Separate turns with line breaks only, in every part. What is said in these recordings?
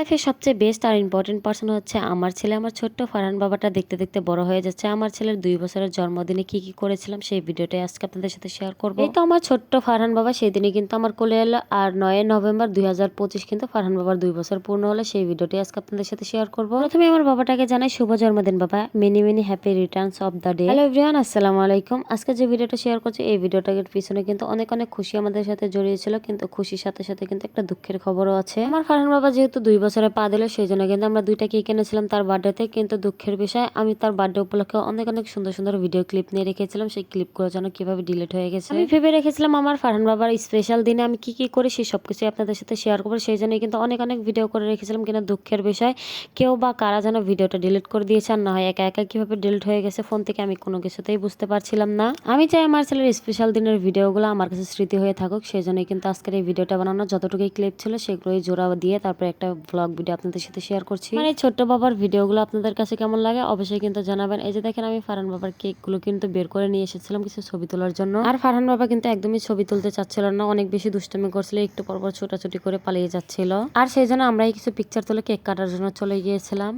লাইফের সবচেয়ে বেস্ট আর important person হচ্ছে আমার ছেলে। আমার ছোট্ট ফারহান বাবাটা দেখতে দেখতে বড় হয়ে যাচ্ছে। আমার ছেলের 2 বছরের জন্মদিনে কি কি করেছিলাম সেই ভিডিওটাই আজকে আপনাদের সাথে শেয়ার করব। এই তো আমার ছোট্ট ফারহান বাবা সেই দিনই কিন্তু আমার কোলে এলো, আর 9 নভেম্বর 2025 কিন্তু ফারহান বাবার 2 বছর পূর্ণ হলো। সেই ভিডিওটাই আজকে আপনাদের সাথে শেয়ার করব। প্রথমে আমার বাবাটাকে জানাই শুভ জন্মদিন বাবা, many many happy Returns of the day. Hello everyone, আসসালামু আলাইকুম। আজকে যে ভিডিওটা শেয়ার করছি এই ভিডিওটার পিছনে কিন্তু অনেক অনেক খুশি আমাদের সাথে জড়িয়েছিল, কিন্তু খুশির সাথে সাথে কিন্তু একটা দুঃখের খবরও আছে। আমার ফারহান বাবা যেহেতু 2 বছরে পা দিল, সেই জন্য কিন্তু আমরা 2টা কেক এনেছিলাম তার বার্থডেতে। কিন্তু দুঃখের বিষয়, আমি তার বার্থডে উপলক্ষে অনেক অনেক সুন্দর সুন্দর ভিডিও ক্লিপ নিয়ে রেখেছিলাম, সেই ক্লিপগুলো যেন কিভাবে ডিলিট হয়ে গেছে। আমি ভেবে রেখেছিলাম আমার ফারহান বাবার স্পেশাল দিনে আমি কি কি করি সেই সবকিছু আপনাদের সাথে শেয়ার করবো, সেই জন্যই কিন্তু অনেক অনেক ভিডিও করে রেখেছিলাম। কিন্তু দুঃখের বিষয়, কেউ বা কারা যেন ভিডিওটা ডিলিট করে দিয়েছে, আর না হয় একা একা কিভাবে ডিলিট হয়ে গেছে ফোন থেকে আমি কোনো কিছুতেই বুঝতে পারছিলাম না। আমি চাই আমার ছেলের স্পেশাল দিনের ভিডিওগুলো আমার কাছে স্মৃতি হয়ে থাকুক, সেই জন্যই কিন্তু আজকের এই ভিডিওটা বানানো। যতটুকুই ক্লিপ ছিল সেগুলোই জোড়া দিয়ে তারপরে একটা ব্লগ ভিডিও আপনাদের সাথে শেয়ার করছি। মানে ছোট্ট বাবার ভিডিওগুলো আপনাদের কাছে কেমন লাগে অবশ্যই কিন্তু জানাবেন। এই যে দেখেন, আমি ফারহান বাবার কেকগুলো কিন্তু বের করে নিয়ে এসেছিলাম কিছু ছবি তোলার জন্য। আর ফারহান বাবা কিন্তু একদমই ছবি তুলতে চাচ্ছিল না, অনেক বেশি দুষ্টুমি করছিল, একটু পরপর ছোটাছুটি করে পালিয়ে যাচ্ছিল। আর সেই জন্য আমরাই কিছু পিকচার তুলে কেক কাটার জন্য চলে গিয়েছিলাম।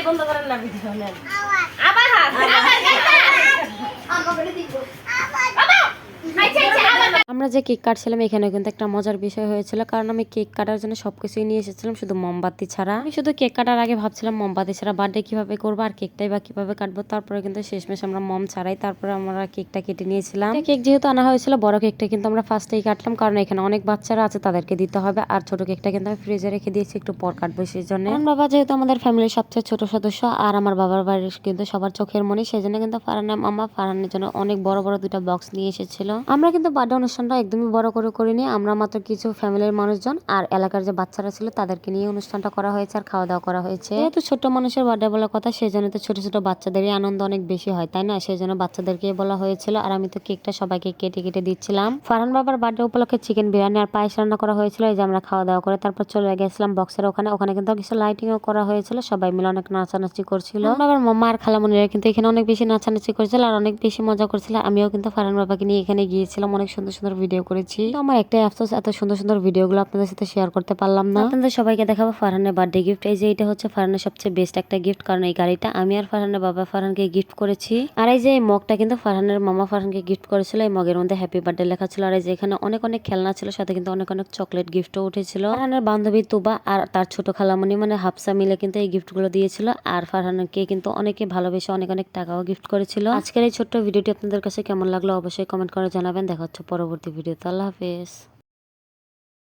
বন্ধ করেন না ভিডিও নেন আবার আমরা যে কেক কাটছিলাম এখানে কিন্তু একটা মজার বিষয় হয়েছিল, কারণ আমি কেক কাটার জন্য সবকিছুই নিয়ে এসেছিলাম শুধু মোমবাতি ছাড়া। আমি শুধু কেক কাটার আগে ভাবছিলাম মোমবাতি ছাড়া বার্থডে কিভাবে করবো আর কেকটাই বা কিভাবে কাটবো। তারপরে কিন্তু শেষমেশ আমরা মম ছাড়াই তারপরে আমরা কেকটা কেটে নিয়েছিলাম। কেক যেহেতু আনা হয়েছিল বড় কেকটা কিন্তু আমরা ফার্স্টেই কাটলাম, কারণ এখানে অনেক বাচ্চারা আছে তাদেরকে দিতে হবে। আর ছোট কেকটা কিন্তু আমি ফ্রিজে রেখে দিয়েছি একটু পর কাটবো সেই জন্য। আমার বাবা যেহেতু আমাদের ফ্যামিলির সবচেয়ে ছোট সদস্য আর আমার বাবার বাড়ির কিন্তু সবার চোখের মনি, সেই জন্য কিন্তু ফারহানের মামা ফারহানের জন্য অনেক বড় বড় 2টা বক্স নিয়ে এসেছিল। আমরা কিন্তু বার্থডে অনুষ্ঠানটা একদমই বড় করে করিনি, আমরা মাত্র কিছু ফ্যামিলির মানুষজন আর এলাকার যে বাচ্চারা ছিল তাদেরকে নিয়ে অনুষ্ঠানটা করা হয়েছে আর খাওয়া দাওয়া করা হয়েছে। যেহেতু ছোট মানুষের বার্থডে বলার কথা, সেই জন্য তো ছোট ছোট বাচ্চাদেরই আনন্দ অনেক বেশি হয়, তাই না? সেই জন্য বাচ্চাদেরকে বলা হয়েছিল। আর আমি তো কেকটা সবাইকে কেটে কেটে দিচ্ছিলাম। ফারহান বাবার বার্থডে উপলক্ষে চিকেন বিরিয়ানি আর পায়েস রান্না করা হয়েছিল। এই যে আমরা খাওয়া দাওয়া করে তারপর চলে গেছিলাম বক্সের ওখানে। ওখানে কিন্তু কিছু লাইটিংও করা হয়েছিল, সবাই মিলে অনেক নাচানাচি করছিল। বাবার মামা আর খালামণিরা কিন্তু এখানে অনেক বেশি নাচানাচি করেছিল আর অনেক বেশি মজা করছিল। আমিও কিন্তু ফারহান বাবাকে নিয়ে এখানে গিয়েছিলাম, অনেক সুন্দর সুন্দর ভিডিও করেছি। আমার একটাই আফসোস, এত সুন্দর সুন্দর ভিডিওগুলো আপনাদের সাথে শেয়ার করতে পারলাম না। আপনাদের সবাইকে দেখাবো ফারহানের বার্থডে গিফট। এই যে এটা হচ্ছে ফারহানের সবচেয়ে বেস্ট একটা গিফট, কারণ এই গাড়িটা আমি আর ফারহানের বাবা ফারহানকে গিফট করেছি। আর এই যে এই মগটা কিন্তু ফারহানের মামা ফারহানকে গিফট করেছিল, এই মগের মধ্যে হ্যাপি বার্থডে লেখা ছিল। আর এই যে এখানে অনেক অনেক খেলনা ছিল, সাথে কিন্তু অনেক অনেক চকলেট গিফটও উঠেছিল। ফারহানের বান্ধবী তুবা আর তার ছোট খালামণি মানে হাফসা মিলে কিন্তু এই গিফটগুলো দিয়েছিল। আর ফারহানকে কিন্তু অনেকে ভালোবেসে অনেক অনেক টাকাও গিফট করেছিল। আজকের এই ছোট্ট ভিডিওটি আপনাদের কাছে কেমন লাগলো অবশ্যই কমেন্ট করে জানাবেন। দেখা হচ্ছে পরবর্তী ভিডিওতে। আল্লাহ হাফেজ।